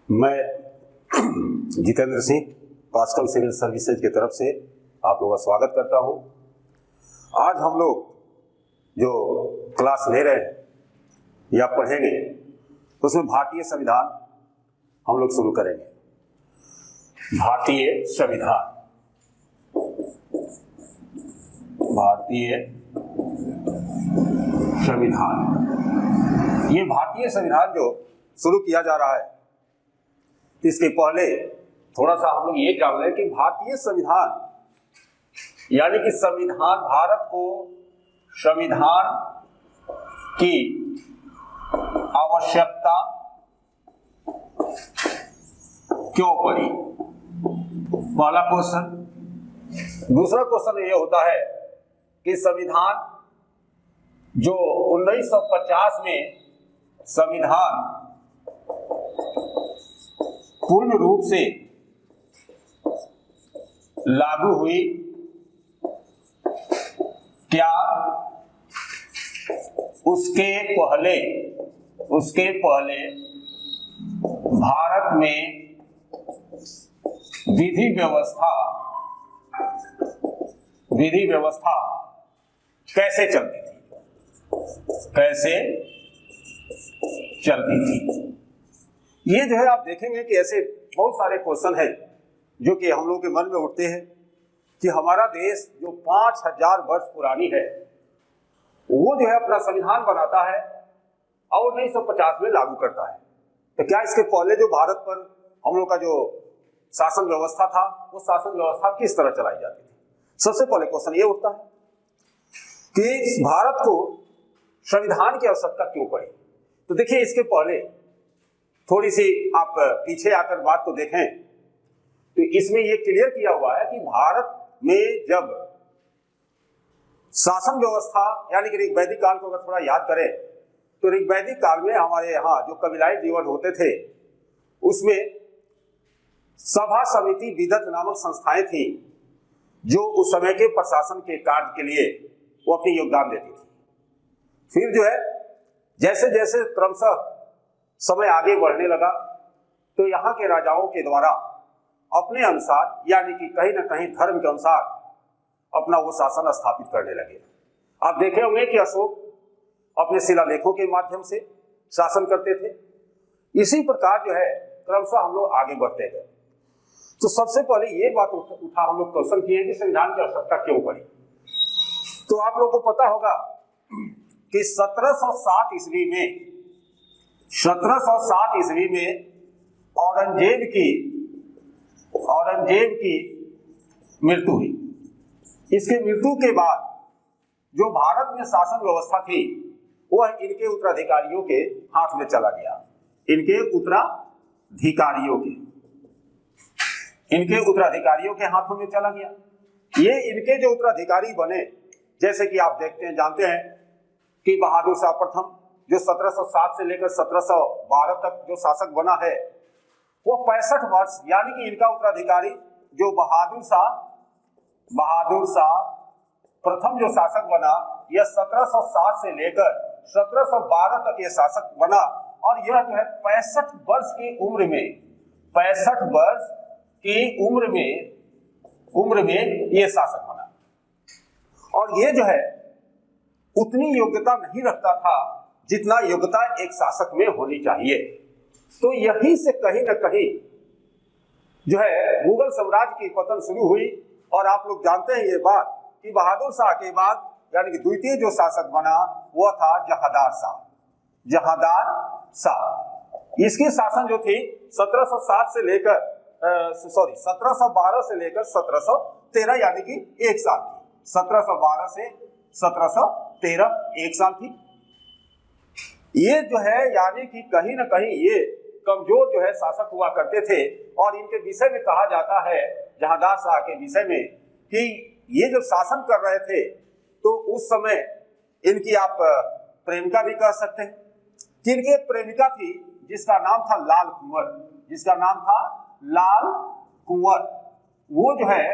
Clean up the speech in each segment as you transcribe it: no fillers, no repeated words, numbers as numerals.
मैं Jitendra Singh Pascal civil services की तरफ से आप लोगों का स्वागत करता हूं। आज हम लोग जो क्लास ले रहे हैं या पढ़ेंगे उसमें भारतीय संविधान हम लोग शुरू करेंगे। भारतीय संविधान, भारतीय संविधान, ये भारतीय संविधान जो शुरू किया जा रहा है, इसके पहले थोड़ा सा हम लोग ये जान लें कि भारतीय संविधान यानी कि संविधान, भारत को संविधान की आवश्यकता क्यों पड़ी, पहला क्वेश्चन। दूसरा क्वेश्चन ये होता है कि संविधान जो 1950 में संविधान पूर्ण रूप से लागू हुई, क्या उसके पहले भारत में विधि व्यवस्था कैसे चलती थी? ये जो है आप देखेंगे कि ऐसे बहुत सारे क्वेश्चन हैं जो कि हम लोग के मन में उठते हैं कि हमारा देश जो 5000 वर्ष पुरानी है वो जो है अपना संविधान बनाता है और 1950 में लागू करता है, तो क्या इसके पहले जो भारत पर हम लोग का जो शासन व्यवस्था था वो शासन व्यवस्था किस तरह चलाई जाती थी? सबसे पहले क्वेश्चन ये उठता है कि भारत को संविधान की आवश्यकता क्यों पड़ी। तो देखिए, इसके पहले थोड़ी सी आप पीछे आकर बात को देखें तो इसमें यह क्लियर किया हुआ है कि भारत में जब शासन व्यवस्था यानी कि ऋग्वैदिक काल को अगर थोड़ा याद करें तो ऋग्वैदिक काल में हमारे यहाँ जो कबीलाई जीवन होते थे उसमें सभा, समिति, विदत नामक संस्थाएं थी जो उस समय के प्रशासन के कार्य के लिए वो अपनी योगदान देती थी। फिर जो है जैसे जैसे क्रमशः समय आगे बढ़ने लगा तो यहाँ के राजाओं के द्वारा अपने अनुसार यानी कि कहीं ना कहीं धर्म के अनुसार अपना वो शासन स्थापित करने लगे। आप देखे होंगे कि अशोक अपने शिलालेखों के माध्यम से शासन करते थे। इसी प्रकार जो है क्रमशः हम लोग आगे बढ़ते गए। तो सबसे पहले ये बात उठा हम लोग क्वेश्चन किए कि संविधान की आवश्यकता क्यों पड़ी। तो आप लोगों को पता होगा कि 1707 ईस्वी में औरंगजेब की मृत्यु हुई। इसके मृत्यु के बाद जो भारत में शासन व्यवस्था थी वह इनके उत्तराधिकारियों के हाथ में चला गया। इनके उत्तराधिकारियों के हाथों में चला गया। ये इनके जो उत्तराधिकारी बने, जैसे कि आप जानते हैं कि बहादुर शाह प्रथम जो 1707 से लेकर 1712 तक जो शासक बना है वो 65 वर्ष यानी कि इनका उत्तराधिकारी जो बहादुर शाह प्रथम जो शासक बना, यह 1707 से लेकर 1712 तक ये शासक बना और यह जो है 65 वर्ष की उम्र में ये शासक बना। और ये जो है उतनी योग्यता नहीं रखता था जितना योग्यता एक शासक में होनी चाहिए। तो यहीं से कहीं ना कहीं जो है मुगल साम्राज्य की पतन शुरू हुई। और आप लोग जानते हैं ये बात कि बहादुर शाह के बाद यानी कि द्वितीय जो शासक बना वह था जहादार शाह। इसकी शासन जो थी 1712 से लेकर 1713 यानी कि एक साल थी। 1712 से 1713 एक साल थी। ये जो है यानी कि कहीं ना कहीं ये कमजोर जो है शासक हुआ करते थे। और इनके विषय में कहा जाता है, जहादार शाह के विषय में, कि ये जो शासन कर रहे थे तो उस समय इनकी आप प्रेमिका भी कह सकते हैं कि इनकी एक प्रेमिका थी जिसका नाम था लाल कुंवर। वो जो है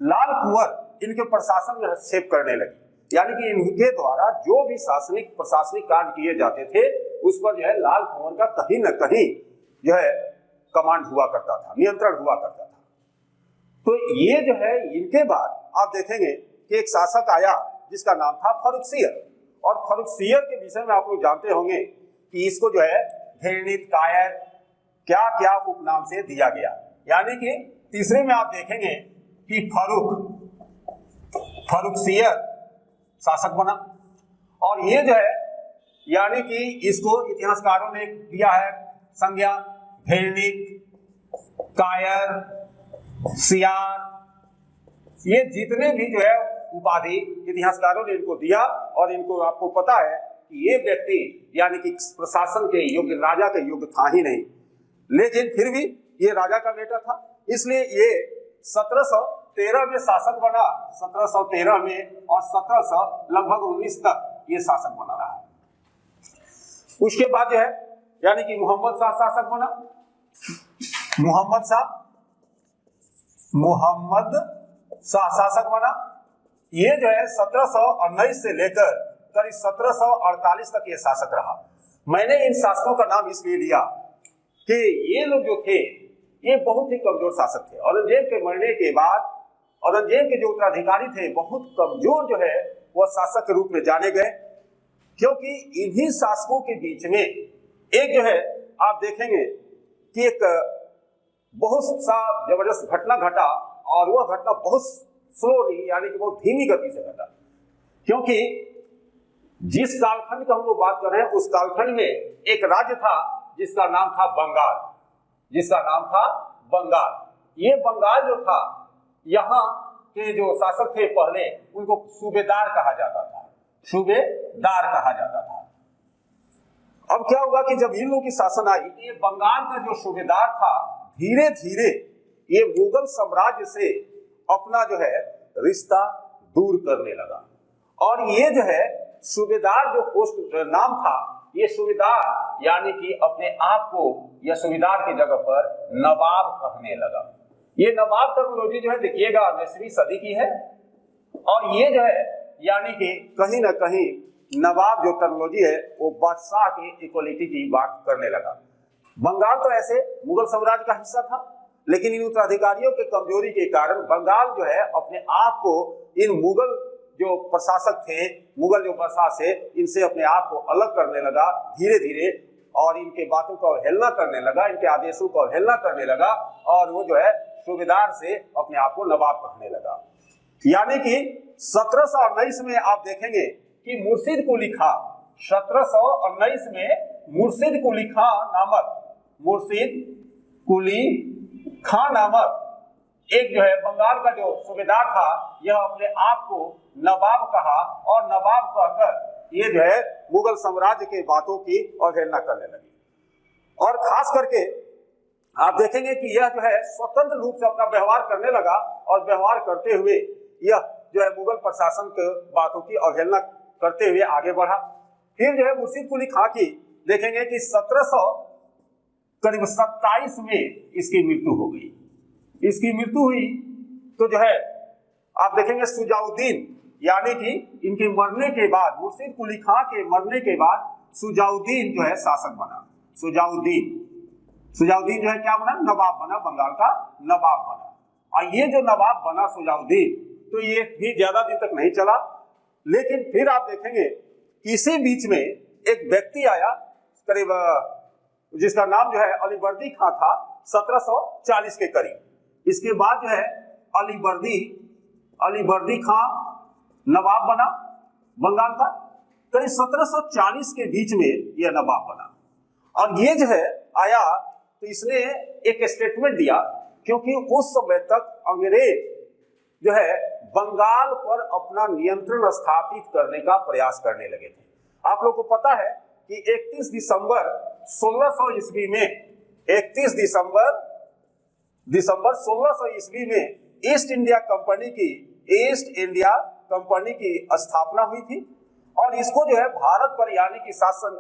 लाल कुंवर इनके प्रशासन में हस्तक्षेप करने लगी, यानी कि इनके द्वारा जो भी प्रशासनिक कार्य किए जाते थे उस पर जो है लाल कुंवर का कहीं न कहीं जो है कमांड हुआ करता था, नियंत्रण हुआ करता था। तो ये जो है इनके बाद आप देखेंगे कि एक शासक आया जिसका नाम था फर्रुखसियर, और फर्रुखसियर के विषय में आप लोग जानते होंगे कि इसको जो है घृणित, कायर, क्या क्या उपनाम से दिया गया। यानी कि तीसरे में आप देखेंगे कि फर्रुखसियर शासक बना, और ये जो है यानी कि इसको इतिहासकारों ने दिया है संज्ञा घृणित, कायर, सियार, ये जितने भी जो है उपाधि इतिहासकारों ने इनको दिया। और इनको आपको पता है कि ये व्यक्ति यानी कि प्रशासन के योग्य, राजा के योग्य था ही नहीं, लेकिन फिर भी ये राजा का बेटा था, इसलिए ये 1713 में शासक बना, 1713 में, और 1700 लगभग 19 तक ये शासक बना रहा। उसके बाद जो है यानी कि मोहम्मद शाह शासक बना। मोहम्मद शाह शासक बना। ये जो है 1719 से लेकर करीब 1748 तक ये शासक रहा। मैंने इन शासकों का नाम इसलिए लिया कि ये लोग जो थे ये बहुत ही कमजोर शासक थे। औरंगजेब के मरने के बाद औरंगजेब के जो उत्तराधिकारी थे बहुत कमजोर जो है वह शासक के रूप में जाने गए, क्योंकि इन्हीं शासकों के बीच में एक जो है आप देखेंगे कि एक बहुत सा जबरदस्त घटना घटा, और वह घटना बहुत स्लोली यानी कि बहुत धीमी गति से घटा, क्योंकि जिस कालखंड का हम लोग बात कर रहे हैं उस कालखंड में एक राज्य था जिसका नाम था बंगाल, ये बंगाल जो था, यहाँ के जो शासक थे पहले उनको सूबेदार कहा जाता था। अब क्या हुआ कि जब इन लोगों की शासन आई, ये बंगाल का जो सूबेदार था धीरे धीरे ये मुगल साम्राज्य से अपना जो है रिश्ता दूर करने लगा, और ये जो है सूबेदार जो पोस्ट नाम था, ये सूबेदार यानी कि अपने आप को या सूबेदार की जगह पर नवाब कहने लगा। ये नवाब टर्मिनोलॉजी जो है देखिएगा 19वीं सदी की है, और ये जो है यानी कि कहीं ना कहीं नवाब जो टर्मिनोलॉजी है वो बादशाह की इक्वलिटी की बात करने लगा। बंगाल तो ऐसे मुगल साम्राज्य का हिस्सा था, लेकिन इन उत्तराधिकारियों के कमजोरी के कारण बंगाल जो है अपने आप को इन मुगल जो प्रशासक थे, मुगल जो बादशाह से, इनसे अपने आप को अलग करने लगा धीरे धीरे, और इनके बातों को अवहेलना करने लगा, इनके आदेशों को अवहेलना करने लगा, और वो जो है सूबेदार से अपने आप को नवाब कहने लगा। यानी कि 1719 में आप देखेंगे कि मुर्शिद कुली खां, 1719 में मुर्शिद कुली खां नामक एक जो है बंगाल का जो सूबेदार था, यह अपने आप को नवाब कहा, और नवाब कहकर ये जो है मुगल साम्राज्य के बातों की अवहेलना करने लगी। और खास करके आप देखेंगे कि यह जो है स्वतंत्र रूप से अपना व्यवहार करने लगा, और व्यवहार करते हुए यह जो है मुगल प्रशासन के बातों की अवहेलना करते हुए आगे बढ़ा। फिर जो है मुर्शिद कुली खां की देखेंगे कि 1727 में इसकी मृत्यु हो गई। इसकी मृत्यु हुई तो जो है आप देखेंगे सुजाउद्दीन, यानी कि इनके मरने के बाद, मुर्शिद कुली खां के मरने के बाद सुजाउद्दीन जो है शासक बना। सुजाउद्दीन जो है क्या बना? नवाब बना, बंगाल का नवाब बना। और ये जो नवाब बना सुजाउद्दीन, तो ये भी ज्यादा दिन तक नहीं चला, लेकिन फिर आप देखेंगे इसी बीच में एक व्यक्ति आया करीब, जिसका नाम जो है अलीवर्दी खां था, 1740 के करीब। इसके बाद जो है अलीवर्दी खां नवाब बना बंगाल का, करीब 1740 के बीच में यह नवाब बना। और ये जो है आया तो इसने एक स्टेटमेंट दिया, क्योंकि उस समय तक अंग्रेज जो है बंगाल पर अपना नियंत्रण स्थापित करने का प्रयास करने लगे थे। आप लोग को पता है कि 31 दिसंबर 1600 ईस्वी में 31 दिसंबर 1600 ईस्वी में ईस्ट इंडिया कंपनी की स्थापना हुई थी, और इसको जो है भारत पर यानी कि शासन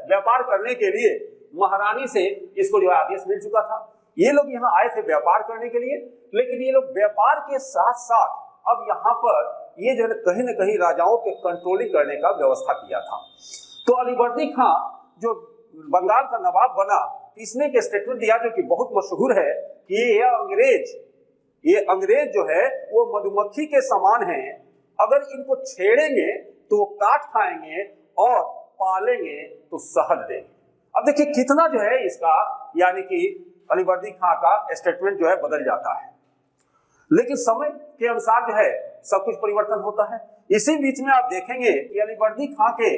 व्यापार करने के लिए महारानी से इसको जो है आदेश मिल चुका था। ये लोग यहाँ आए थे व्यापार करने के लिए, लेकिन ये लोग व्यापार के साथ साथ अब यहाँ पर ये जो है कहीं न कहीं राजाओं पे कंट्रोलिंग करने का व्यवस्था किया था। तो अलीवर्दी खां जो बंगाल का नवाब बना, इसने एक स्टेटमेंट दिया जो कि बहुत मशहूर है कि ये अंग्रेज जो है वो मधुमक्खी के समान है, अगर इनको छेड़ेंगे तो काट खाएंगे और पालेंगे तो शहद देंगे। अब देखिए कितना जो है इसका यानी कि अलीवर्दी खां का स्टेटमेंट जो है बदल जाता है, लेकिन समय के अनुसार जो है सब कुछ परिवर्तन होता है। इसी बीच में आप देखेंगे कि अलीवर्दी खां के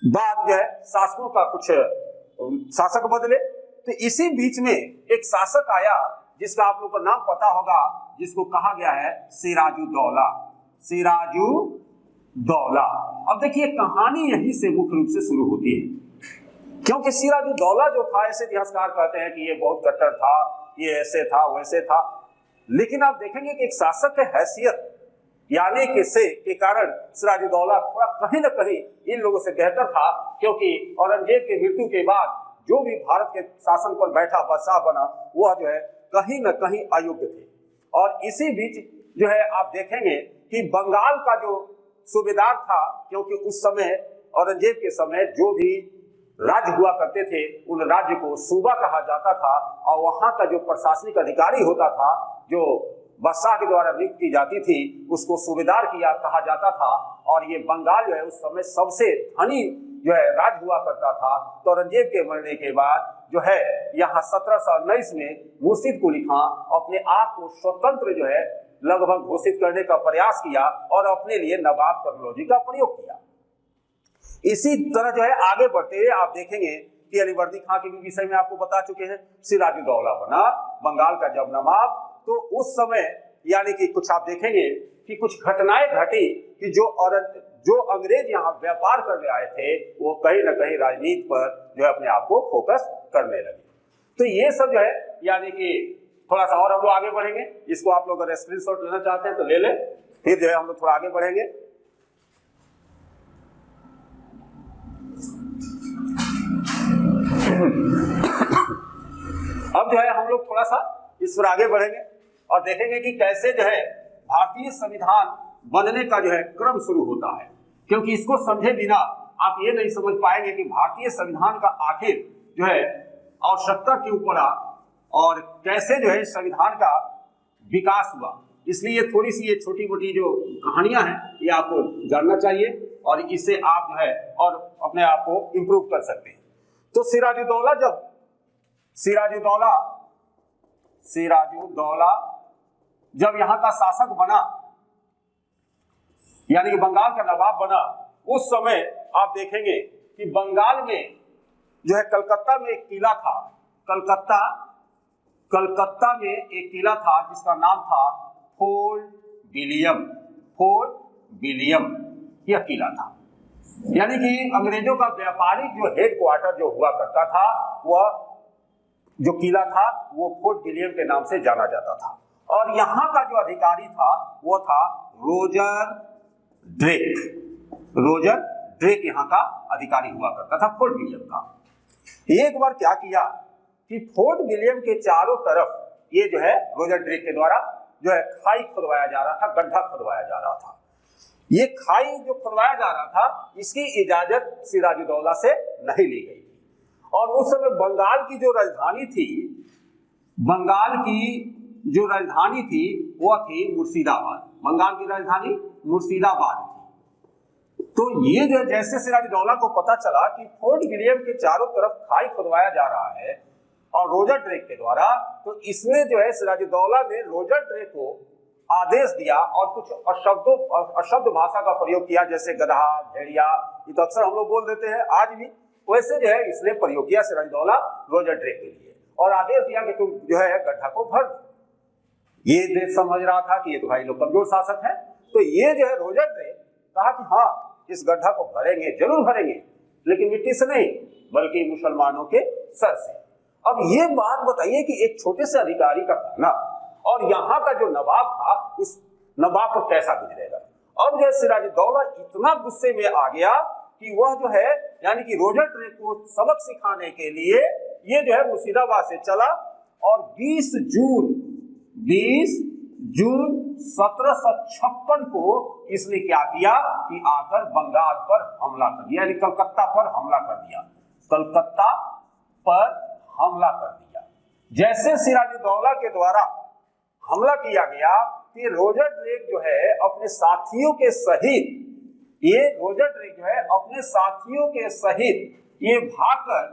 बाद जो है शासकों का कुछ शासक बदले, तो इसी बीच में एक शासक आया जिसका आप लोग को नाम पता होगा, जिसको कहा गया है सिराजुद्दौला। सिराजुद्दौला। अब देखिए कहानी यहीं से मुख्य रूप से शुरू होती है, क्योंकि सिराजुद्दौला जो था, ऐसे इतिहासकार कहते हैं कि ये बहुत कट्टर था, ये ऐसे था वैसे था, लेकिन आप देखेंगे कि एक शासक के हैसियत यानी कि से के कारण सिराजुद्दौला थोड़ा कहीं न कहीं इन लोगों से बेहतर था, क्योंकि औरंगजेब की मृत्यु के बाद जो भी भारत के शासन पर बैठा बादशाह बना वह जो है कहीं न कहीं अयोग्य थे। और इसी बीच जो है आप देखेंगे कि बंगाल का जो सूबेदार था, क्योंकि उस समय औरंगजेब के समय जो भी राज्य हुआ करते थे उन राज्य को सूबा कहा जाता था, और वहां का जो प्रशासनिक अधिकारी होता था जो बादशाह के द्वारा नियुक्त की जाती थी उसको सूबेदार किया कहा जाता था। और ये बंगाल जो है उस समय सबसे धनी जो है राज्य हुआ करता था। तो औरंगजेब के मरने के बाद जो है यहाँ 1719 में मुर्शिद कुली खां अपने आप को स्वतंत्र जो है लगभग घोषित करने का प्रयास किया और अपने लिए नवाब टर्मिनोलॉजी का प्रयोग किया। इसी तरह जो है आगे बढ़ते हुए आप देखेंगे कि अलीवर्दी खां के विषय में आपको बता चुके हैं। सिराजुद्दौला बना बंगाल का जब नवाब, तो उस समय यानी कि कुछ आप देखेंगे कि कुछ घटनाएं घटी कि जो अंग्रेज यहाँ व्यापार करने आए थे वो कहीं ना कहीं राजनीति पर जो है अपने आप को फोकस करने लगे। तो ये सब जो है यानी कि थोड़ा सा और हम लोग आगे बढ़ेंगे, इसको आप लोग अगर स्क्रीनशॉट लेना चाहते हैं तो ले लें, फिर जो है हम लोग थोड़ा आगे बढ़ेंगे। अब जो है हम लोग थोड़ा सा इस पर आगे बढ़ेंगे और देखेंगे कि कैसे जो है भारतीय संविधान बनने का जो है क्रम शुरू होता है, क्योंकि इसको समझे बिना आप ये नहीं समझ पाएंगे कि भारतीय संविधान का आखिर जो है आवश्यकता क्यों पड़ा और कैसे जो है संविधान का विकास हुआ। इसलिए थोड़ी सी ये छोटी मोटी जो कहानियां हैं ये आपको जानना चाहिए और इससे आप जो है और अपने आप को इम्प्रूव कर सकते हैं। तो सिराजुद्दौला जब यहाँ का शासक बना यानी कि बंगाल का नवाब बना, उस समय आप देखेंगे कि बंगाल में जो है कलकत्ता में एक किला था। कलकत्ता में एक किला था जिसका नाम था फोर्ट विलियम। यह किला था, यानी कि अंग्रेजों का व्यापारिक जो हेडक्वार्टर जो हुआ करता था वह जो किला था वो फोर्ट विलियम के नाम से जाना जाता था। और यहाँ का जो अधिकारी था वो था रोजर ड्रेक यहाँ का अधिकारी हुआ करता था फोर्ट विलियम का। एक बार क्या किया कि फोर्ट विलियम के चारों तरफ ये जो है रोजर ड्रेक के द्वारा जो है खाई खुदवाया जा रहा था, गड्ढा खुदवाया जा रहा था। ये खाई जो खुदवाया जा रहा था इसकी इजाजत सिराजुद्दौला से नहीं ली गई थी। और उस समय बंगाल की जो राजधानी थी वह थी मुर्शिदाबाद। बंगाल की राजधानी मुर्शिदाबाद थी। तो ये जो जैसे सिराजुद्दौला को पता चला कि फोर्ट विलियम के चारों तरफ खाई खुदवाया जा रहा है और रोजर ड्रेक के द्वारा, तो इसमें जो है सिराजुद्दौला ने रोजर ड्रेक को आदेश दिया और कुछ अशब्द भाषा का प्रयोग किया, जैसे गधा, भेड़िया, ये तो अक्सर हम लोग बोल देते हैं आज भी, वैसे जो है इसने प्रयोग किया सिराजुद्दौला रोजर ड्रेक के लिए और आदेश दिया कि तुम जो है गड्ढा को भर दो। ये देश समझ रहा था कि ये तो भाई लोग कमजोर शासक है, तो ये जो है रोजर ड्रेक कहा कि हाँ इस गड्ढा को भरेंगे, जरूर भरेंगे, लेकिन मिट्टी से नहीं बल्कि मुसलमानों के सर से। अब ये बात बताइए कि एक छोटे से अधिकारी का कहना और यहाँ का जो नवाब था उस नवाब पर कैसा गुजरेगा। अब जो सिराजुद्दौला इतना गुस्से में आ गया कि वह जो है यानी कि रोजर ड्रेक को सबक सिखाने के लिए ये जो है मुर्शिदाबाद से चला और 20 जून 1756 को इसने क्या किया कि आकर बंगाल पर हमला कर दिया, यानी कलकत्ता पर हमला कर दिया। कलकत्ता पर हमला कर दिया। जैसे सिराजुद्दौला के द्वारा हमला किया गया कि रॉजर ड्रेक जो है अपने साथियों के सहित ये भागकर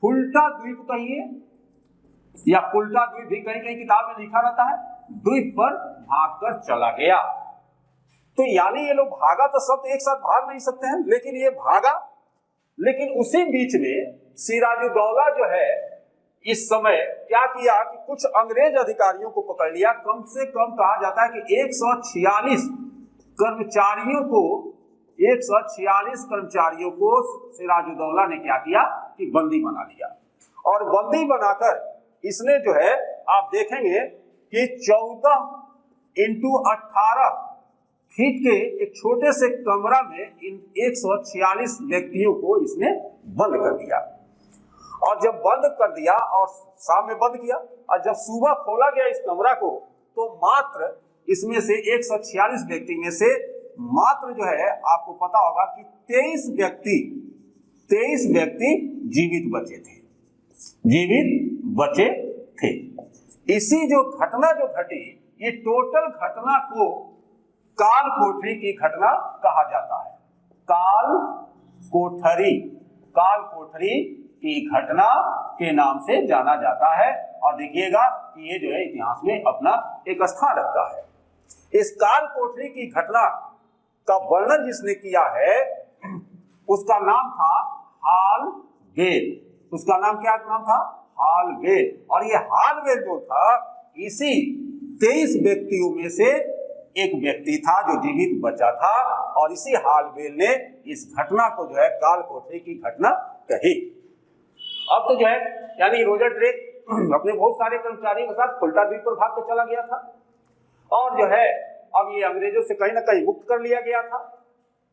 फुल्टा द्वीप कहिए या फुल्टा द्वीप भी कहीं कहीं किताब में लिखा रहता है, द्वीप पर भागकर चला गया। तो यानी ये लोग भागा तो सब एक साथ भाग नहीं सकते हैं, लेकिन ये भागा। लेकिन उसी बीच में सिराजुद्दौला जो है इस समय क्या किया कि कुछ अंग्रेज अधिकारियों को पकड़ लिया। कम से कम कहा जाता है कि 146 कर्मचारियों को सिराजुद्दौला ने क्या किया कि बंदी बना लिया। और बंदी बनाकर इसने जो है आप देखेंगे कि 14x18 फीट के एक छोटे से कमरा में इन 146 व्यक्तियों को इसने बंद कर दिया। और जब बंद कर दिया और शाम में बंद किया और जब सुबह खोला गया इस कमरा को, तो मात्र इसमें से 146 व्यक्ति में से मात्र जो है आपको पता होगा कि 23 व्यक्ति जीवित बचे थे। इसी जो घटना जो घटी, ये टोटल घटना को काल कोठरी की घटना कहा जाता है। काल कोठरी की घटना के नाम से जाना जाता है। और देखिएगा कि ये जो है इतिहास में अपना एक स्थान रखता है। इस काल कोठरी की घटना का वर्णन जिसने किया है उसका नाम था हालवेल। उसका नाम क्या नाम था? हालवेल। और ये हालवेल जो था इसी 23 व्यक्तियों में से एक व्यक्ति था जो जीवित बचा था। और इसी हालवेल ने इस घटना को जो है काल कोठरी की घटना कही। अब तो जो है यानी रॉजर ड्रेक अपने बहुत सारे कर्मचारियों के साथ फुल्टा द्वीप पर भाग कर चला गया था। और जो है अब ये अंग्रेजों से कहीं ना कहीं मुक्त कर लिया गया था।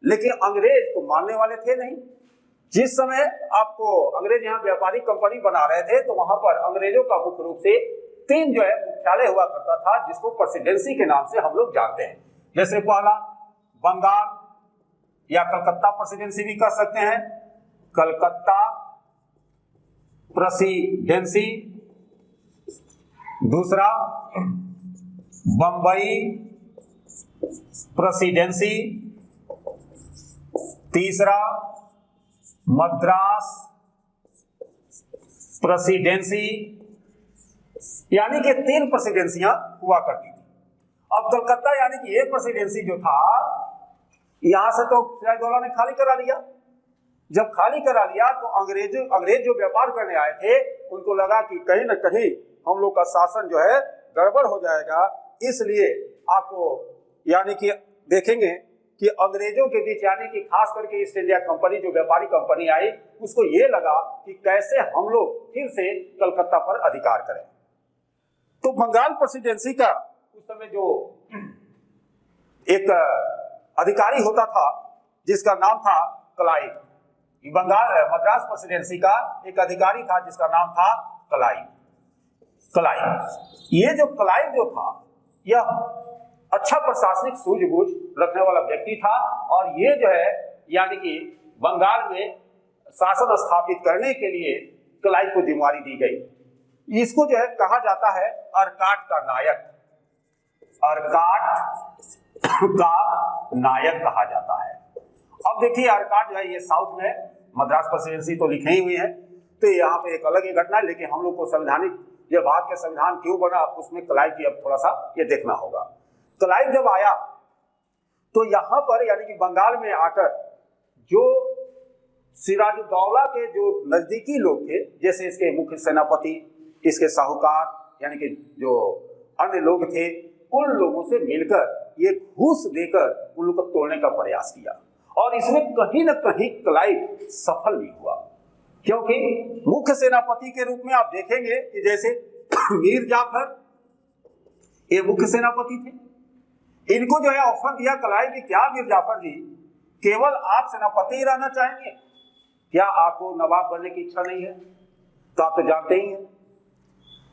लेकिन अंग्रेज तो मानने वाले थे नहीं। जिस समय आपको अंग्रेज यहाँ व्यापारिक कंपनी बना रहे थे, तो वहां पर अंग्रेजों का मुख्य रूप से 3 जो है मुख्यालय हुआ करता था, जिसको प्रेसिडेंसी के नाम से हम लोग जानते हैं। जैसे पहला बंगाल या कलकत्ता प्रेसिडेंसी भी कह सकते हैं, कलकत्ता प्रेसिडेंसी। दूसरा बंबई प्रेसिडेंसी। तीसरा मद्रास प्रेसिडेंसी। यानी कि 3 प्रेसिडेंसियां हुआ करती थी। अब कलकत्ता यानी कि ये प्रेसिडेंसी जो था, यहां से तो सिराजुद्दौला ने खाली करा लिया। जब खाली करा लिया तो अंग्रेज जो व्यापार करने आए थे उनको लगा कि कहीं ना कहीं हम लोग का शासन जो है गड़बड़ हो जाएगा। इसलिए आपको यानी कि देखेंगे कि अंग्रेजों के बीच यानी कि खास करके ईस्ट इंडिया कंपनी जो व्यापारी कंपनी आई, उसको ये लगा कि कैसे हम लोग फिर से कलकत्ता पर अधिकार करें। तो बंगाल प्रेसिडेंसी का उस समय जो एक अधिकारी होता था जिसका नाम था क्लाइव। बंगाल मद्रास प्रेसिडेंसी का एक अधिकारी था जिसका नाम था क्लाइव। ये जो क्लाइव जो था यह अच्छा प्रशासनिक सूझबूझ रखने वाला व्यक्ति था। और ये जो है यानी कि बंगाल में शासन स्थापित करने के लिए क्लाइव को जिम्मेदारी दी गई। इसको जो है कहा जाता है अर्काट का नायक। अर्काट का नायक कहा जाता है। अब देखिए अर्काट जो है ये साउथ में, मद्रास प्रेसिडेंसी तो लिखे ही हुई है, तो यहाँ पे एक अलग ही घटना है। लेकिन हम लोग को संवैधानिक ये भारत के संविधान क्यों बना उसमें क्लाइव की अब थोड़ा सा ये देखना होगा। क्लाइव जब आया तो यहाँ पर यानी कि बंगाल में आकर जो सिराजुद्दौला के जो नजदीकी लोग थे, जैसे इसके मुख्य सेनापति, इसके साहूकार यानी कि जो अन्य लोग थे, उन लोगों से मिलकर ये घूस देकर उन लोगों को तोड़ने का प्रयास किया। और इसमें कहीं ना कहीं क्लाइव सफल भी हुआ, क्योंकि मुख्य सेनापति के रूप में आप देखेंगे कि जैसे मीर जाफर ये मुख्य सेनापति थे। इनको जो है ऑफर दिया क्लाइव कि क्या मीर जाफर जी केवल आप सेनापति ही रहना चाहेंगे, क्या आपको नवाब बनने की इच्छा नहीं है? तो आप तो जानते ही हैं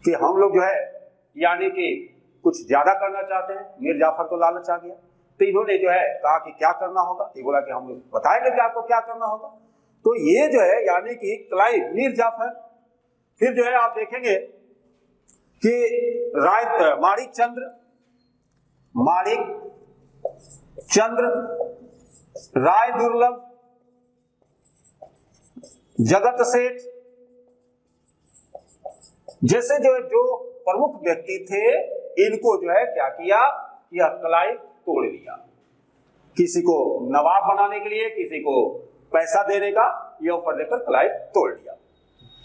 कि हम लोग जो है यानी कि कुछ ज्यादा करना चाहते हैं। मीर जाफर को लालच आ गया, तो इन्होंने जो है कहा कि क्या करना होगा। ये बोला कि हम बताएंगे कि आपको क्या करना होगा। तो ये जो है यानी कि क्लाइव मीर जाफर फिर जो है आप देखेंगे कि माणिक चंद्र, राय दुर्लभ, जगत सेठ जैसे जो प्रमुख व्यक्ति थे, इनको जो है क्या किया, यह क्लाइव तोड़ लिया। किसी को नवाब बनाने के लिए, किसी को पैसा देने का यह ऑफर देकर क्लाइव तोड़ लिया।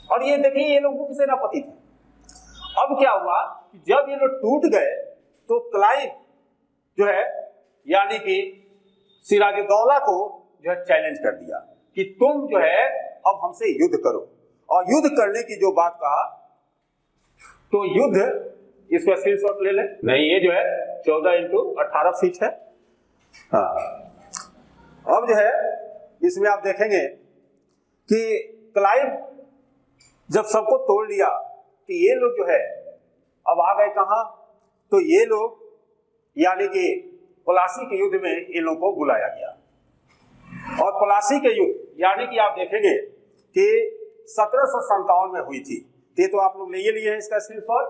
और ये देखिए ये लोग मुख्य सेनापति थे। अब क्या हुआ कि जब ये लोग टूट गए तो क्लाइव जो है यानी कि सिराजुद्दौला को जो है चैलेंज कर दिया कि तुम जो है अब हमसे युद्ध करो। और युद्ध करने की जो बात कहा तो युद्ध, इसका स्क्रीनशॉट ले लें। नहीं, ये जो है 14x18 फीट है। हाँ, अब जो है इसमें आप देखेंगे कि क्लाइव जब सबको तोड़ लिया तो ये लोग जो है अब आ गए कहां, तो ये लोग यानी कि पलासी के युद्ध में इन लोगों को बुलाया गया। और पलासी के युद्ध यानी कि आप देखेंगे कि 1757 में हुई थी। ये तो आप लोग ले लिए हैं इसका स्क्रीनशॉट।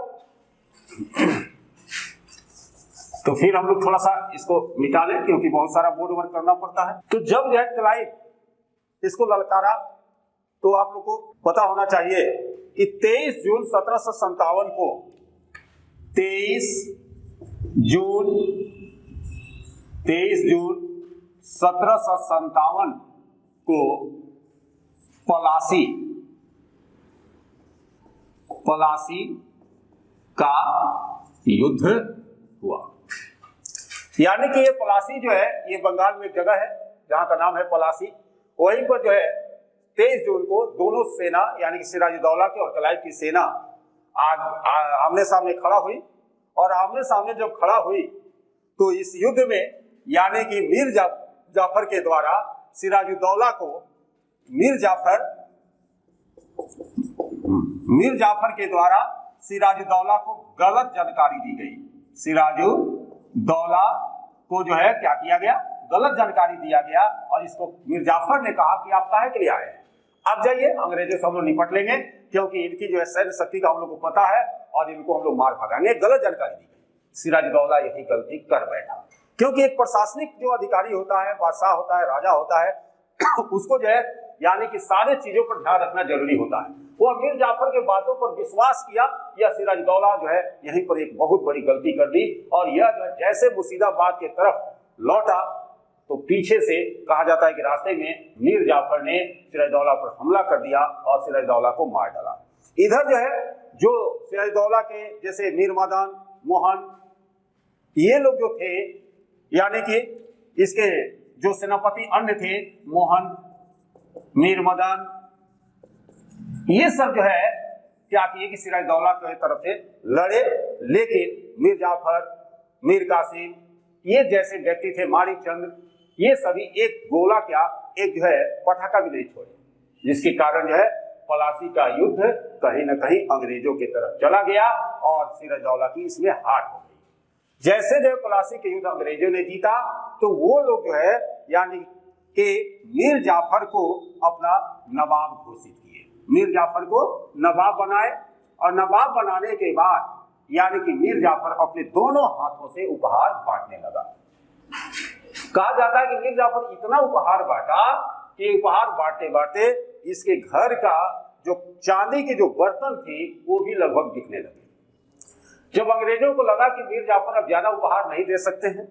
तो फिर हम लोग थोड़ा सा इसको मिटा लें क्योंकि बहुत सारा बोर्ड वर्क करना पड़ता है। तो जब जो है क्लाइव इसको ललकारा तो आप लोग को पता होना चाहिए कि 23 जून 1757 को 23 जून 1757 को पलासी का युद्ध हुआ। यानी कि ये पलासी जो है ये बंगाल में एक जगह है जहां का नाम है पलासी। वहीं पर जो है 23 जून को दोनों सेना यानी कि सिराजुद्दौला की और क्लाइव की सेना आमने सामने खड़ा हुई। और आमने सामने जब खड़ा हुई तो इस युद्ध में यानी कि मीर जाफर के द्वारा सिराजुद्दौला को मीर जाफर के द्वारा सिराजुद्दौला को गलत जानकारी दी गई। सिराजुद्दौला को जो है क्या किया गया, गलत जानकारी दिया गया। और इसको मीर जाफर ने कहा कि आप काहे के लिए आए हैं, आप जाइए, अंग्रेजों से हम लोग निपट लेंगे क्योंकि इनकी जो है सैन्य शक्ति का हम लोग को पता है और इनको हम लोग मार भगाएंगे। गलत जानकारी दी गई। सिराजुद्दौला यही गलती कर बैठा क्योंकि एक प्रशासनिक जो अधिकारी होता है, बादशाह होता है, राजा होता है, उसको जो है यानी कि सारे चीजों पर ध्यान रखना जरूरी होता है। वो मीर जाफर के बातों पर विश्वास किया, यह सिराजुद्दौला जो है यहीं पर एक बहुत बड़ी गलती कर दी। और यह जो है जैसे मुर्शिदाबाद के तरफ लौटा तो पीछे से कहा जाता है कि रास्ते में मीर जाफर ने सिराजुद्दौला पर हमला कर दिया और सिराजुद्दौला को मार डाला। इधर जो है जो सिराजुद्दौला के जैसे मीर मदान, मोहन, ये लोग जो थे यानी कि इसके जो सेनापति अन्य थे, मोहन, मीर मदान, ये सब जो है क्या किए कि सिराजुद्दौला की तरफ से लड़े। लेकिन मीर जाफर, मीर कासिम, ये जैसे व्यक्ति थे, माणिक चंद्र, ये सभी एक गोला क्या, एक जो है पटाखा भी नहीं छोड़े, जिसके कारण जो है पलासी का युद्ध कहीं न कहीं अंग्रेजों की तरफ चला गया और सिराजुद्दौला की इसमें हार हो गई। जैसे जो पलासी के युद्ध अंग्रेजों ने जीता तो वो लोग जो है यानी कि मीर जाफर को अपना नवाब घोषित किए, मीर जाफर को नवाब बनाए। और नवाब बनाने के बाद यानी कि मीर जाफर अपने दोनों हाथों से उपहार बांटने लगा। कहा जाता है कि मीर जाफर इतना उपहार बांटा कि उपहार बांटते बांटते इसके घर का जो चांदी के जो बर्तन थे वो भी लगभग बिकने लगे। जब अंग्रेजों को लगा कि मीर जाफर अब ज्यादा उपहार नहीं दे सकते हैं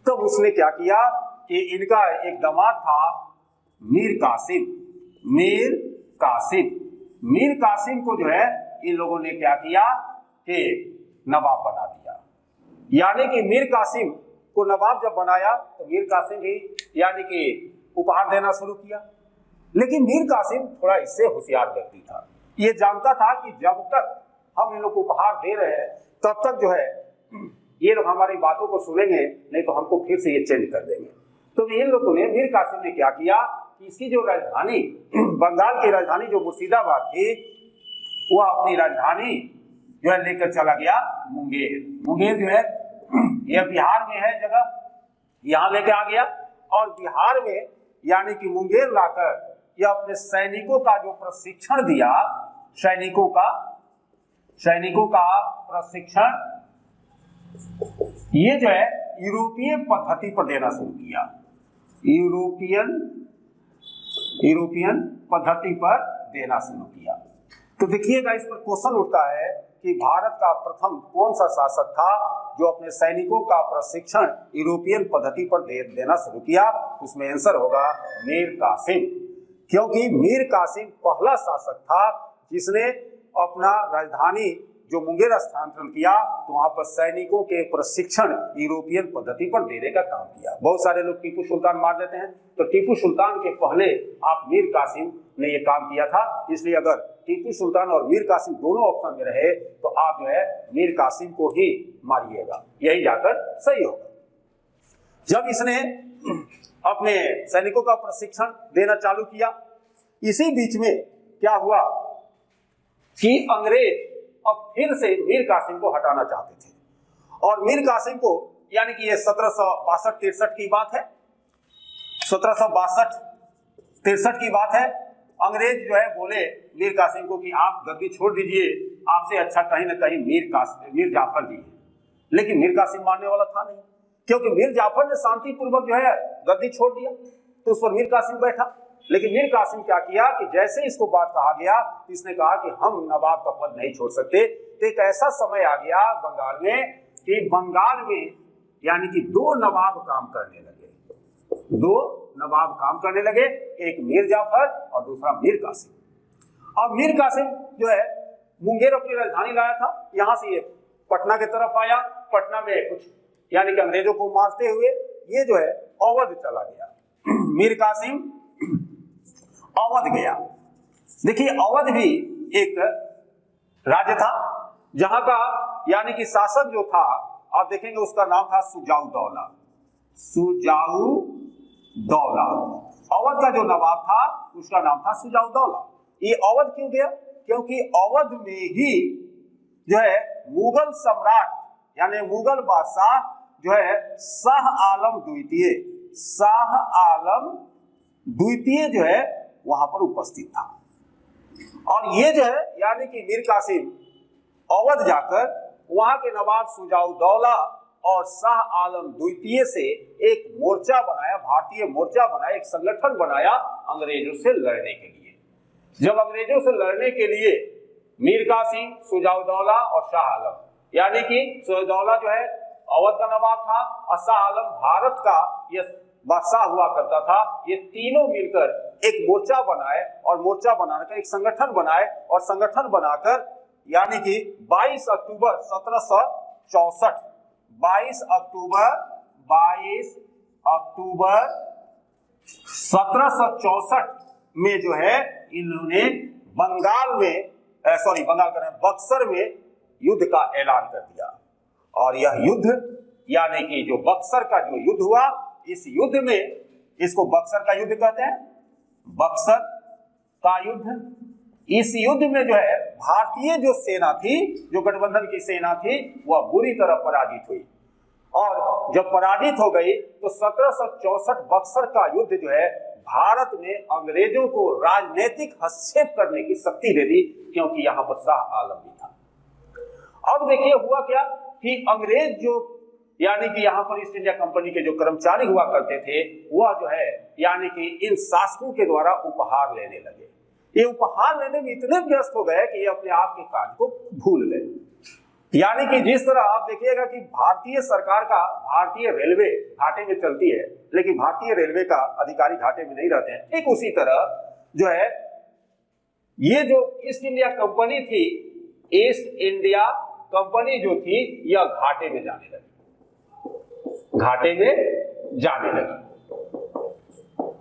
तब उसने क्या किया कि इनका एक दामाद था मीर कासिम को जो है इन लोगों ने क्या किया कि नवाब बना दिया। यानी कि मीर कासिम को नवाब जब बनाया तो मीर कासिम भी यानी कि उपहार देना शुरू किया। लेकिन मीर कासिम थोड़ा इससे होशियार व्यक्ति था। ये जानता था कि जब तक हम इन लोग को उपहार दे रहे हैं तब तक जो है ये लोग हमारी बातों को सुनेंगे, नहीं तो हमको फिर से ये चेंज कर देंगे। तो इन लोगों ने, मीर कासिम ने क्या किया कि इसकी जो राजधानी, बंगाल की राजधानी जो मुर्शिदाबाद थी, वह अपनी राजधानी जो है लेकर चला गया मुंगेर जो है यह बिहार में है जगह, यहाँ लेके आ गया। और बिहार में यानी कि मुंगेर लाकर यह अपने सैनिकों का जो प्रशिक्षण दिया सैनिकों का प्रशिक्षण ये जो है यूरोपीय पद्धति पर देना शुरू किया। यूरोपियन पद्धति पर देना शुरू किया। तो देखिएगा इस पर क्वेश्चन उठता है कि भारत का प्रथम कौन सा शासक था जो अपने सैनिकों का प्रशिक्षण यूरोपियन पद्धति पर देना शुरू किया। उसमें आंसर होगा मीर कासिम, क्योंकि मीर कासिम पहला शासक था जिसने अपना राजधानी जो मुंगेर स्थानांतरण किया, तो वहां पर सैनिकों के प्रशिक्षण यूरोपियन पद्धति पर देने का काम किया। बहुत सारे लोग टीपू सुल्तान मार देते हैं, तो टीपू सुल्तान के पहले आप मीर कासिम ने ये काम किया था। इसलिए अगर टीपू सुल्तान और मीर कासिम दोनों ऑप्शन में रहे तो आप जो है मीर कासिम को ही मारिएगा, यही जाकर सही होगा। जब इसने अपने सैनिकों का प्रशिक्षण देना चालू किया, इसी बीच में क्या हुआ कि अंग्रेज अब फिर से मीर कासिम को हटाना चाहते थे। और मीर कासिम को, यानी कि ये 1762-63 की बात है, 1762-63 की बात है। अंग्रेज जो है बोले मीर कासिम को कि आप गद्दी छोड़ दीजिए, आपसे अच्छा कहीं ना कहीं मीर जाफर जी है। लेकिन मीर कासिम मानने वाला था नहीं, क्योंकि मीर जाफर ने शांतिपूर्वक जो है गद्दी छोड़ दिया, तो उस पर मीर कासिम बैठा। लेकिन मीर कासिम क्या किया कि जैसे इसको बात कहा गया, इसने कहा कि हम नवाब का पद नहीं छोड़ सकते। तो एक ऐसा समय आ गया बंगाल में कि बंगाल में यानी कि दो नवाब काम करने लगे, एक मीर जाफर और दूसरा मीर कासिम। अब मीर कासिम जो है मुंगेर अपनी राजधानी लाया था, यहां से ये पटना की तरफ आया। पटना में कुछ यानी कि अंग्रेजों को मारते हुए ये जो है अवध चला गया। मीर कासिम अवध गया। देखिए अवध भी एक राज्य था जहां का यानी कि शासक जो था, आप देखेंगे उसका नाम था सुजाउदौला। अवध का जो नवाब था उसका नाम था सुजाउदौला। ये अवध क्यों गया? क्योंकि अवध में ही जो है मुगल सम्राट यानी मुगल बादशाह जो है शाह आलम द्वितीय जो है वहां पर उपस्थित था। और ये जो है यानी कि मीर कासिम अवध जाकर वहां के नवाब सुजाउदौला और शाह आलम द्वितीय से एक मोर्चा बनाया, भारतीय मोर्चा बनाया, एक संगठन बनाया अंग्रेजों से लड़ने के लिए। जब अंग्रेजों से लड़ने के लिए मीर कासिम, सुजाउदौला और शाह आलम, यानी कि सुजाउदौला जो है अवध का नवाब था और शाह आलम भारत का यह बादशाह हुआ करता था, ये तीनों मिलकर एक मोर्चा बनाए और मोर्चा बनाकर एक संगठन बनाए और संगठन बनाकर यानी कि 22 अक्टूबर 1764 में जो है इन्होंने बक्सर में युद्ध का ऐलान कर दिया। और यह युद्ध यानी कि जो बक्सर का जो युद्ध हुआ, इस युद्ध में, इसको बक्सर का युद्ध कहते हैं, बक्सर का युद्ध। इस युद्ध में जो है भारतीय जो सेना थी, जो गठबंधन की सेना थी, वह बुरी तरह पराजित हुई। और जब पराजित हो गई तो 1764 बक्सर का युद्ध जो है भारत में अंग्रेजों को राजनीतिक हस्तक्षेप करने की शक्ति दे दी, क्योंकि यहां पर शाह आलम भी था। अब देखिए हुआ क्या कि अंग्रेज जो यानी कि यहाँ पर ईस्ट इंडिया कंपनी के जो कर्मचारी हुआ करते थे, वह जो है यानी कि इन शासकों के द्वारा उपहार लेने लगे। ये उपहार लेने में इतने व्यस्त हो गए कि ये अपने आप के कार्य को भूल गए। यानी कि जिस तरह आप देखिएगा कि भारतीय सरकार का भारतीय रेलवे घाटे में चलती है, लेकिन भारतीय रेलवे का अधिकारी घाटे में नहीं रहते हैं, ठीक उसी तरह जो है ये जो ईस्ट इंडिया कंपनी थी, ईस्ट इंडिया कंपनी जो थी, यह घाटे में जाने लगी।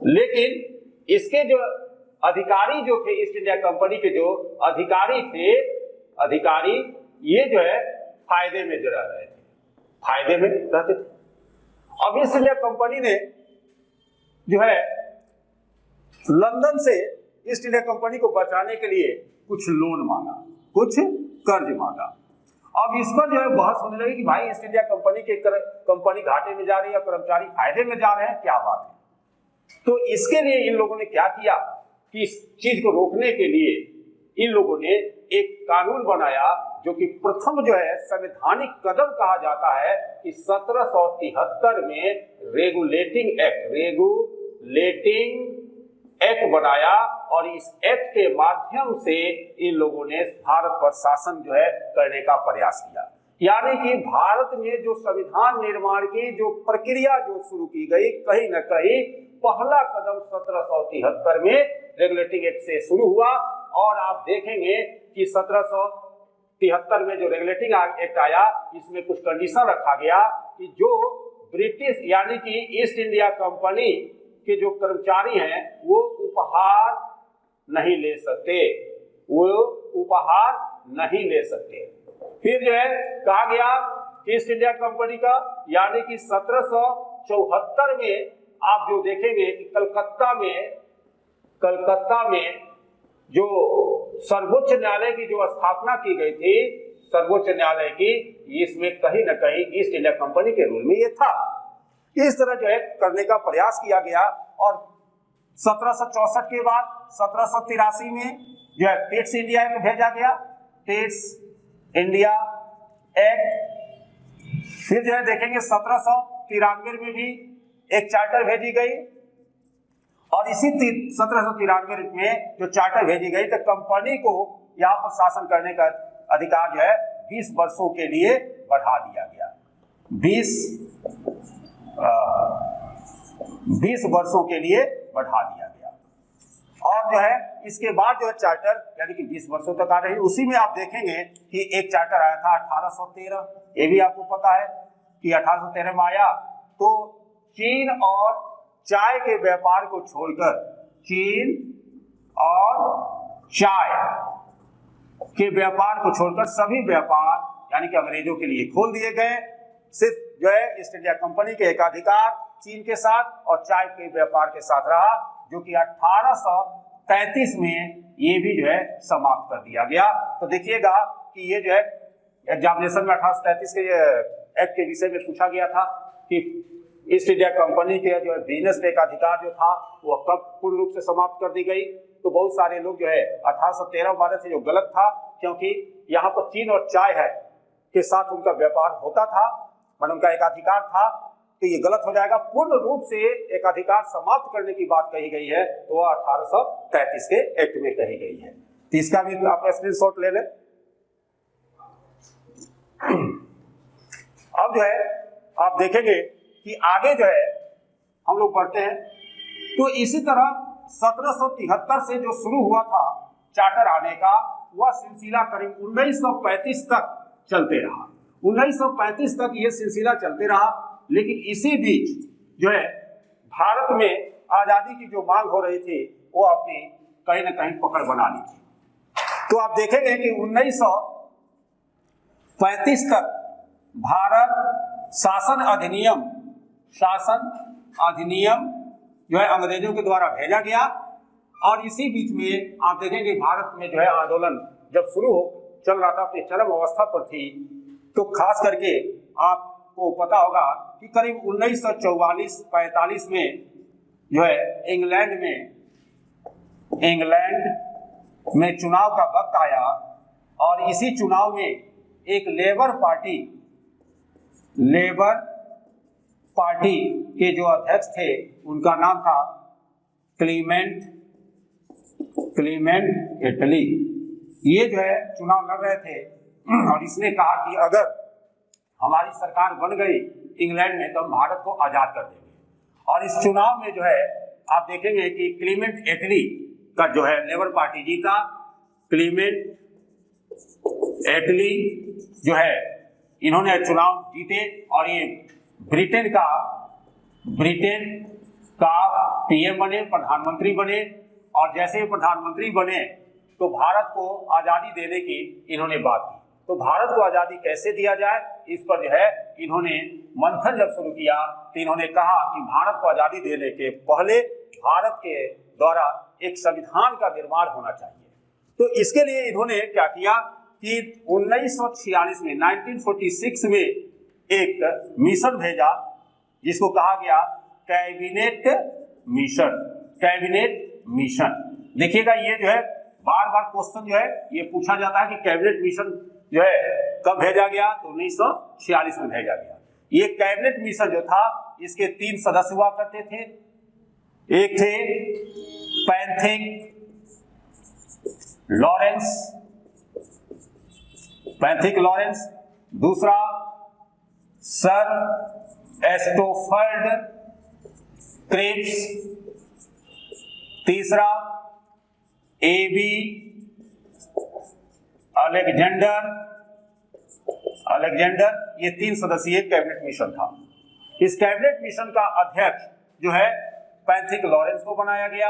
लेकिन इसके जो अधिकारी जो थे, ईस्ट इंडिया कंपनी के जो अधिकारी थे, ये जो है फायदे में रह रहे थे, फायदे में रहते थे। अब ईस्ट इंडिया कंपनी ने जो है लंदन से ईस्ट इंडिया कंपनी को बचाने के लिए कुछ लोन मांगा, कुछ कर्ज मांगा। अब इस पर जो है बहस होने लगी कि भाई ईस्ट इंडिया कंपनी घाटे में जा रही है, कर्मचारी फायदे में जा रहे हैं, क्या बात है। तो इसके लिए इन लोगों ने क्या किया कि इस चीज को रोकने के लिए इन लोगों ने एक कानून बनाया जो कि प्रथम जो है संवैधानिक कदम कहा जाता है कि 1773 में रेगुलेटिंग एक्ट बनाया और इस एक्ट के माध्यम से इन लोगों ने भारत पर शासन जो है करने का प्रयास किया। यानी कि भारत में जो संविधान निर्माण की जो प्रक्रिया जो शुरू की गई, कहीं न कहीं पहला कदम 1773 में रेगुलेटिंग एक्ट से शुरू हुआ। और आप देखेंगे कि 1773 में जो रेगुलेटिंग एक्ट आया, इसमें कुछ कंडीशन रखा गया कि जो ब्रिटिश यानी कि ईस्ट इंडिया कंपनी के जो कर्मचारी हैं वो उपहार नहीं ले सकते, फिर जो है कहा गया कि ईस्ट इंडिया कंपनी का यानी कि 1774 में आप जो देखेंगे कि कलकत्ता में जो सर्वोच्च न्यायालय की जो स्थापना की गई थी, सर्वोच्च न्यायालय की, इसमें कहीं न कहीं ईस्ट इंडिया कंपनी के रूल में ये था। इस तरह जो है करने का प्रयास किया गया और 1764 के बाद 1783 में जो है टेट्स इंडिया एक्ट भेजा गया, टेट्स इंडिया एक्ट। फिर जो है देखेंगे 1793 में भी एक चार्टर भेजी गई और इसी 1793 में जो चार्टर भेजी गई तो कंपनी को यहाँ पर शासन करने का अधिकार जो है 20 वर्षों के लिए बढ़ा दिया गया। 20 वर्षों के लिए बढ़ा दिया गया। और जो है इसके बाद जो है चार्टर यानी कि 20 वर्षों तक आ रही, उसी में आप देखेंगे कि एक चार्टर आया था 1813। ये भी आपको पता है कि 1813 में आया तो चीन और चाय के व्यापार को छोड़कर, चीन और चाय के व्यापार को छोड़कर सभी व्यापार यानी कि अंग्रेजों के लिए खोल दिए गए। सिर्फ जो है ईस्ट इंडिया कंपनी के एकाधिकार चीन के साथ और चाय के व्यापार के साथ रहा, जो कि 1833 में ये भी जो है समाप्त कर दिया गया। तो देखिएगा कि ये जो है एग्जामिनेशन में 1833 के एक्ट के विषय में पूछा गया था कि ईस्ट इंडिया कंपनी के जो है बिजनेस पे का अधिकार जो था वो कब पूर्ण रूप से समाप्त कर दी गई। तो बहुत सारे लोग जो है 1813 से जो गलत था, क्योंकि यहाँ पर चीन और चाय है के साथ उनका व्यापार होता था, मतलब उनका एकाधिकार था, तो ये गलत हो जाएगा। पूर्ण रूप से एकाधिकार समाप्त करने की बात कही गई है तो वह 1833 के एक्ट में कही गई है। तो इसका भी आप स्क्रीनशॉट ले लें। अब जो है आप देखेंगे कि आगे जो है हम लोग बढ़ते हैं तो इसी तरह 1773 से जो शुरू हुआ था चार्टर आने का, वह सिलसिला करीब 1935 तक चलते रहा। 1935 तक ये सिलसिला चलते रहा, लेकिन इसी बीच जो है भारत में आजादी की जो मांग हो रही थी वो अपनी कहीं ना कहीं पकड़ बना ली थी। तो आप देखेंगे कि 1935 तक भारत शासन अधिनियम जो है अंग्रेजों के द्वारा भेजा गया और इसी बीच में आप देखेंगे भारत में जो है आंदोलन जब शुरू हो चल रहा था, अपनी चरम अवस्था पर थी, तो खास करके आपको पता होगा कि करीब 1944-45 में जो है इंग्लैंड में चुनाव का वक्त आया और इसी चुनाव में एक लेबर पार्टी के जो अध्यक्ष थे उनका नाम था क्लीमेंट एटली। ये जो है चुनाव लड़ रहे थे और इसने कहा कि अगर हमारी सरकार बन गई इंग्लैंड में तो हम भारत को आजाद कर देंगे। और इस चुनाव में जो है आप देखेंगे कि क्लीमेंट एटली का जो है लेबर पार्टी जीता। क्लीमेंट एटली जो है इन्होंने चुनाव जीते और ये ब्रिटेन का पीएम बने, प्रधानमंत्री बने। और जैसे ही प्रधानमंत्री बने तो भारत को आजादी देने की इन्होंने बात की। तो भारत को आजादी कैसे दिया जाए, इस पर जो है इन्होंने मंथन जब शुरू किया तो इन्होंने कहा कि भारत को आजादी देने के पहले भारत के द्वारा एक संविधान का निर्माण होना चाहिए। तो इसके लिए इन्होंने क्या किया कि 1946 में एक मिशन भेजा जिसको कहा गया कैबिनेट मिशन। देखिएगा ये जो है बार बार क्वेश्चन जो है ये पूछा जाता है कि कैबिनेट मिशन जो है कब भेजा गया, तो 1946 में भेजा गया। ये कैबिनेट मिशन जो था इसके 3 सदस्य हुआ करते थे। एक थे पैंथिक लॉरेंस, दूसरा सर एस्टोफर्ड क्रिप्स, तीसरा एबी अलेक्जेंडर। ये 3 सदस्यीय कैबिनेट मिशन था। इस कैबिनेट मिशन का अध्यक्ष जो है पैंथिक लॉरेंस को बनाया गया।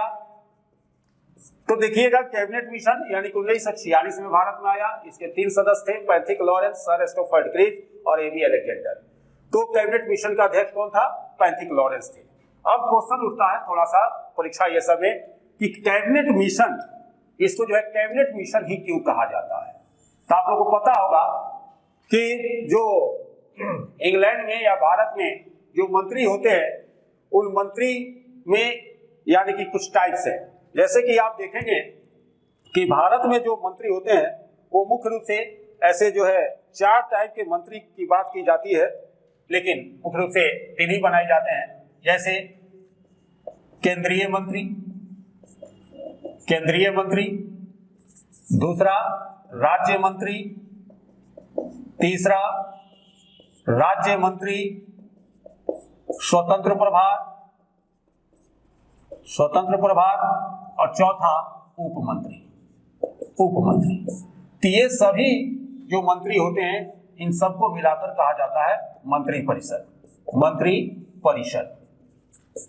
तो देखिएगा कैबिनेट मिशन यानी कि 1946 में भारत में आया। इसके 3 सदस्य थे, पैंथिक लॉरेंस, सर एस्टोफर्ड क्रिप्स और एबी अलेक्जेंडर। तो कैबिनेट मिशन का अध्यक्ष कौन था? पैंथिक लॉरेंस थे। अब क्वेश्चन उठता है थोड़ा सा परीक्षा ये सब में कि कैबिनेट मिशन, इसको जो है कैबिनेट मिशन ही क्यों कहा जाता है? तो आप लोगों को पता होगा कि जो इंग्लैंड में या भारत में जो मंत्री होते हैं उन मंत्री में यानी कि कुछ टाइप्स है। जैसे कि आप देखेंगे कि भारत में जो मंत्री होते हैं वो मुख्य रूप से ऐसे जो है 4 टाइप के मंत्री की बात की जाती है, लेकिन मुख्य रूप से 3 ही बनाए जाते हैं। जैसे केंद्रीय मंत्री, दूसरा राज्य मंत्री, तीसरा राज्य मंत्री स्वतंत्र प्रभार और चौथा उपमंत्री। तो ये सभी जो मंत्री होते हैं इन सबको मिलाकर कहा जाता है मंत्री परिषद।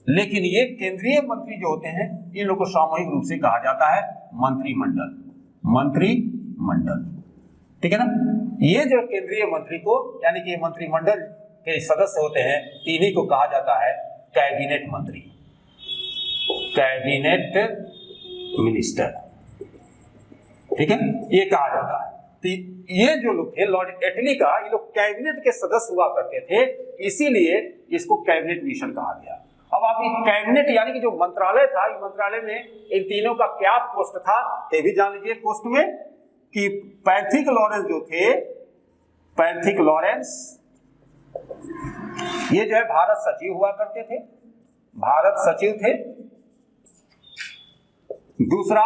लेकिन ये केंद्रीय मंत्री जो होते हैं इन लोगों को सामूहिक रूप से कहा जाता है मंत्रिमंडल। ठीक है ना? ये जो केंद्रीय मंत्री को यानी कि मंत्रिमंडल के सदस्य होते हैं इन्हीं को कहा जाता है कैबिनेट मिनिस्टर। ठीक है, ये कहा जाता है। तो ये जो लोग थे लॉर्ड एटली का, ये लोग कैबिनेट के सदस्य हुआ करते थे, इसीलिए इसको कैबिनेट मिशन कहा गया। अब आप ये कैबिनेट यानी कि जो मंत्रालय था, इस मंत्रालय में इन तीनों का क्या पोस्ट था ये भी जान लीजिए। पोस्ट में कि पैंथिक लॉरेंस ये जो है भारत सचिव हुआ करते थे, थे। दूसरा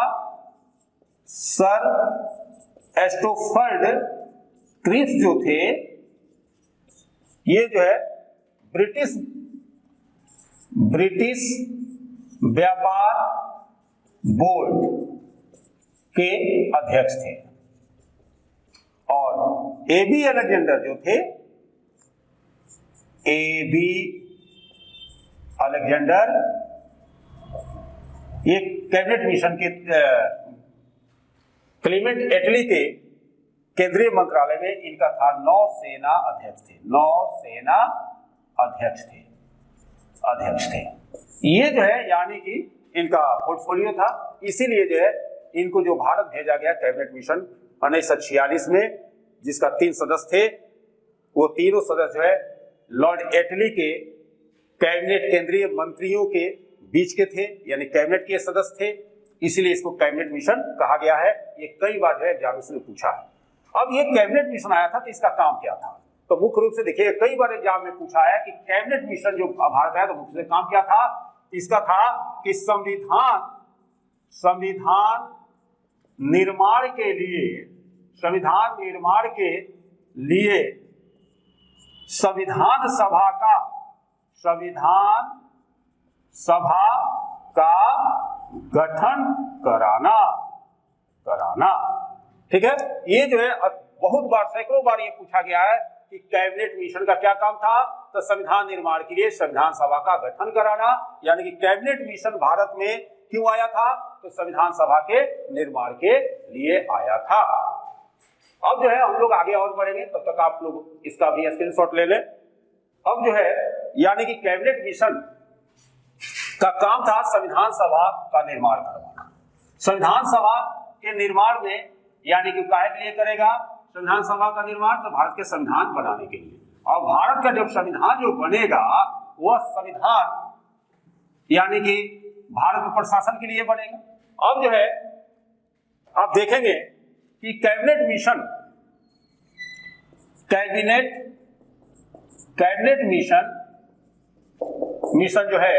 सर एस्टोफर्ड क्रिप्स जो थे ये जो है ब्रिटिश व्यापार बोर्ड के अध्यक्ष थे। और एबी अलेक्जेंडर जो थे, ये कैबिनेट मिशन के क्लीमेंट एटली के केंद्रीय मंत्रालय में इनका था नौसेना अध्यक्ष थे। ये जो है यानी कि इनका पोर्टफोलियो था, इसीलिए जो है इनको जो भारत भेजा गया कैबिनेट मिशन 1946 में, जिसका 3 सदस्य थे, वो तीनों सदस्य जो है लॉर्ड एटली के कैबिनेट केंद्रीय मंत्रियों के बीच के थे, यानी कैबिनेट के सदस्य थे, इसीलिए इसको कैबिनेट मिशन कहा गया है। ये कई बार जो है एग्जामिनेशन में पूछा है। अब ये कैबिनेट मिशन आया था तो इसका काम क्या था? तो मुख्य रूप से देखिए कई बार एग्जाम में पूछा है कि कैबिनेट मिशन जो भारत है तो मुख्य काम क्या था? इसका था कि संविधान निर्माण के लिए संविधान सभा का गठन कराना। ठीक है, ये जो है बहुत बार, सैकड़ों बार ये पूछा गया है कि कैबिनेट मिशन का क्या काम था? तो संविधान निर्माण के लिए संविधान सभा का गठन कराना, यानी कि कैबिनेट मिशन भारत में क्यों आया था? तो संविधान सभा के निर्माण के लिए आया था। अब जो है हम लोग आगे और बढ़ेंगे, तब तक आप लोग इसका भी स्क्रीनशॉट ले लें। अब जो है यानी कि कैबिनेट मिशन का काम था संविधान सभा का निर्माण करवाना। संविधान सभा के निर्माण में यानी कि काहे के लिए करेगा संविधान सभा का निर्माण? तो भारत के संविधान बनाने के लिए। और भारत का जब संविधान जो बनेगा वह संविधान यानी कि भारत के प्रशासन के लिए बनेगा। अब जो है आप देखेंगे कि कैबिनेट मिशन जो है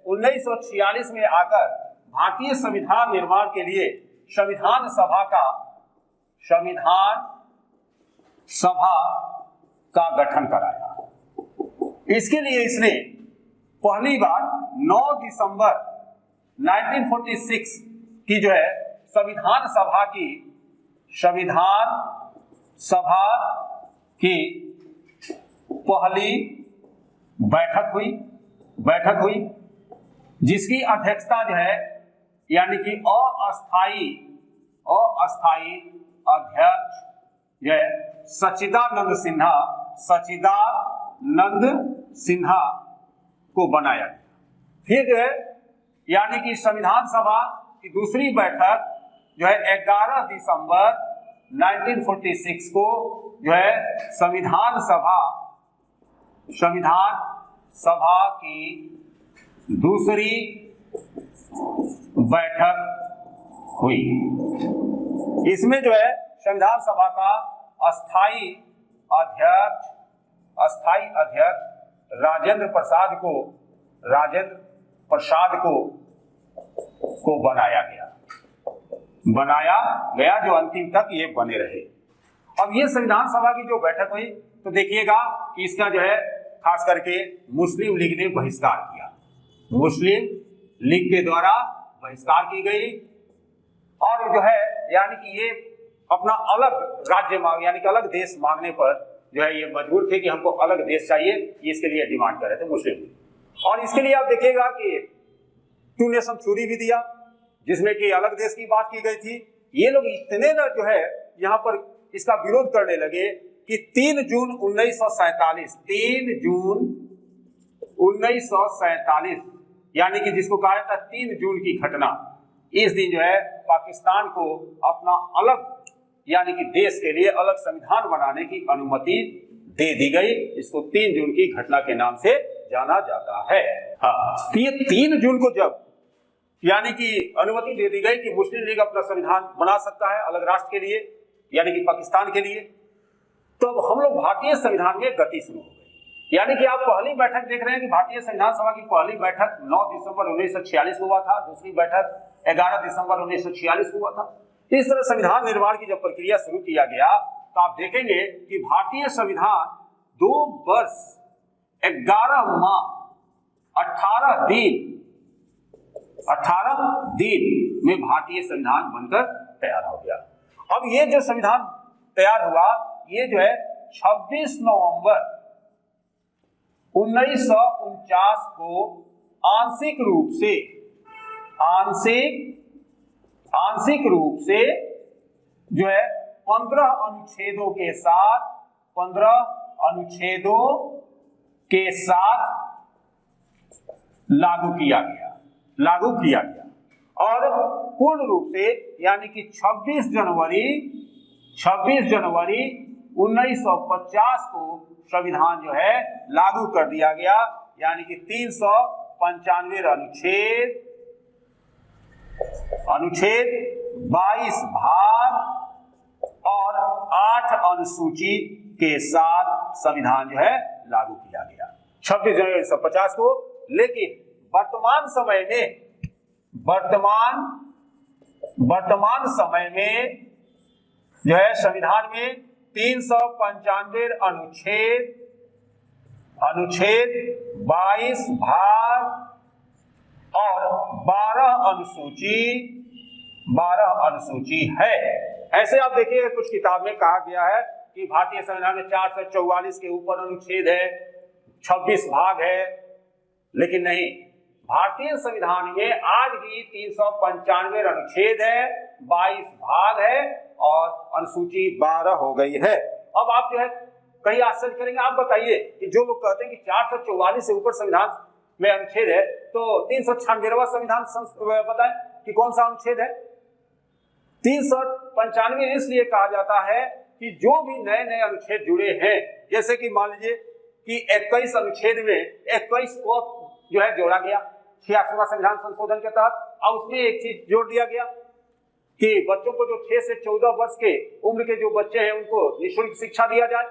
1946 में आकर भारतीय संविधान निर्माण के लिए संविधान सभा का गठन कराया। इसके लिए इसने पहली बार 9 दिसंबर 1946 की जो है संविधान सभा की पहली बैठक हुई जिसकी अध्यक्षता जो है यानी कि अस्थाई अध्यक्ष जो है सच्चिदानंद सिन्हा को बनाया गया। फिर जो है यानी कि संविधान सभा की दूसरी बैठक जो है 11 दिसंबर 1946 को जो है संविधान सभा की दूसरी बैठक हुई। इसमें जो है संविधान सभा का अस्थाई अध्यक्ष राजेंद्र प्रसाद को बनाया गया जो अंतिम तक ये बने रहे। अब ये संविधान सभा की जो बैठक हुई तो देखिएगा कि इसका जो है खास करके मुस्लिम लीग ने बहिष्कार किया। मुस्लिम लीग के द्वारा बहिष्कार की गई और जो है यानी कि ये अपना अलग राज्य यानी कि अलग देश मांगने पर जो है ये मजबूर थे कि हमको अलग देश चाहिए, इसके लिए डिमांड कर रहे थे मुस्लिम लीग। और इसके लिए आप देखिएगा कि 2 नेशन थ्योरी भी दिया जिसमें कि अलग देश की बात की गई थी। ये लोग इतने ना जो है यहाँ पर इसका विरोध करने लगे कि 3 जून 1947 यानी कि जिसको कहा जाता है 3 जून की घटना, इस दिन जो है पाकिस्तान को अपना अलग यानी कि देश के लिए अलग संविधान बनाने की अनुमति दे दी गई। इसको 3 जून की घटना के नाम से जाना जाता है। हाँ, तो ये 3 जून को जब यानी कि अनुमति दे दी गई कि मुस्लिम लीग अपना संविधान बना सकता है अलग राष्ट्र के लिए यानी कि पाकिस्तान के लिए, तो अब हम लोग भारतीय संविधान में गति शुरू हो गई। यानी कि आप पहली बैठक देख रहे हैं कि भारतीय संविधान सभा की पहली बैठक 9 दिसंबर 1946 को हुआ था, दूसरी बैठक 11 दिसंबर 1946 को हुआ था। इस तरह संविधान निर्माण की जब प्रक्रिया शुरू किया गया तो आप देखेंगे कि भारतीय संविधान 2 वर्ष 11 माह 18 दिन में भारतीय संविधान बनकर तैयार हो गया। अब ये जो संविधान तैयार हुआ ये जो है 26 नवंबर 1949 को आंशिक रूप से जो है 15 अनुच्छेदों के साथ लागू किया गया और पूर्ण रूप से यानी कि 26 जनवरी 1950 को संविधान जो है लागू कर दिया गया। यानी कि 395 अनुच्छेद 22 भाग और 8 अनुसूची के साथ संविधान जो है लागू किया गया 26 जनवरी 1950 को। लेकिन वर्तमान समय में जो है संविधान में 395 अनुच्छेद 22 भाग और 12 अनुसूची है। ऐसे आप देखिए कुछ किताब में कहा गया है कि भारतीय संविधान में 444 के ऊपर अनुच्छेद है, 26 भाग है, लेकिन नहीं, भारतीय संविधान में आज भी 395 अनुच्छेद है, 22 भाग है और अनुसूची 12 हो गई है। अब आप जो है कहीं आश्चर्य करेंगे, आप बताइए कि जो लोग कहते हैं कि 444 से ऊपर संविधान में अनुच्छेद है तो 396वां संविधान बताएं कि कौन सा अनुच्छेद है। 395 इसलिए कहा जाता है कि जो भी नए नए अनुच्छेद जुड़े हैं, जैसे कि मान लीजिए कि 21 अनुच्छेद में 21 को जो है जोड़ा गया 86वां संविधान संशोधन के तहत, और उसमें एक चीज जोड़ दिया गया कि बच्चों को जो 6 से 14 वर्ष के उम्र के जो बच्चे हैं उनको निःशुल्क शिक्षा दिया जाए,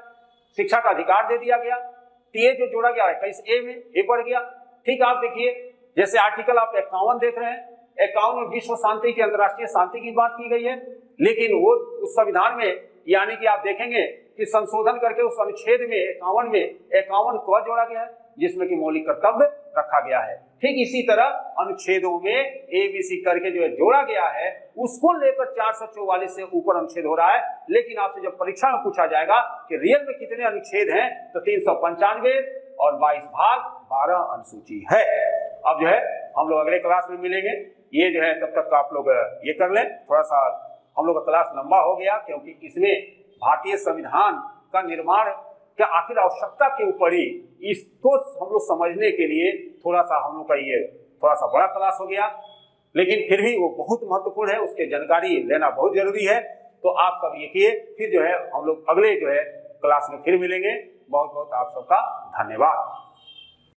शिक्षा का अधिकार दे दिया गया। तो ये जो जोड़ा गया है कहीं ए में ए बढ़ गया। ठीक, आप देखिए जैसे आर्टिकल आप 51 देख रहे हैं, 51 में विश्व शांति की, अंतर्राष्ट्रीय शांति की बात की गई है, लेकिन वो उस संविधान में यानी कि आप देखेंगे कि संशोधन करके उस अनुच्छेद में 51 में 51 क जोड़ा गया है जिसमें कि मौलिक कर्तव्य रखा गया है। ठीक इसी तरह अनुच्छेदों में ABC करके जो है जोड़ा गया है, उसको लेकर 444 से ऊपर अनुच्छेद हो रहा है। लेकिन आपसे जब परीक्षा में पूछा जाएगा कि रियल में कितने अनुच्छेद हैं, तो 395 और 22 भाग 12 अनुसूची है। अब जो है हम लोग अगले क्लास में मिलेंगे। ये जो है तब तक आप लोग ये कर लें, थोड़ा सा हम लोग का क्लास लंबा हो गया क्योंकि इसमें भारतीय संविधान का निर्माण क्या आखिर आवश्यकता के ऊपर ही इसको हम लोग समझने के लिए थोड़ा सा हम लोग का ये थोड़ा सा बड़ा क्लास हो गया, लेकिन फिर भी वो बहुत महत्वपूर्ण है, उसके जानकारी लेना बहुत जरूरी है। तो आप सब ये किए, फिर जो है हम लोग अगले जो है क्लास में फिर मिलेंगे। बहुत बहुत आप सबका धन्यवाद।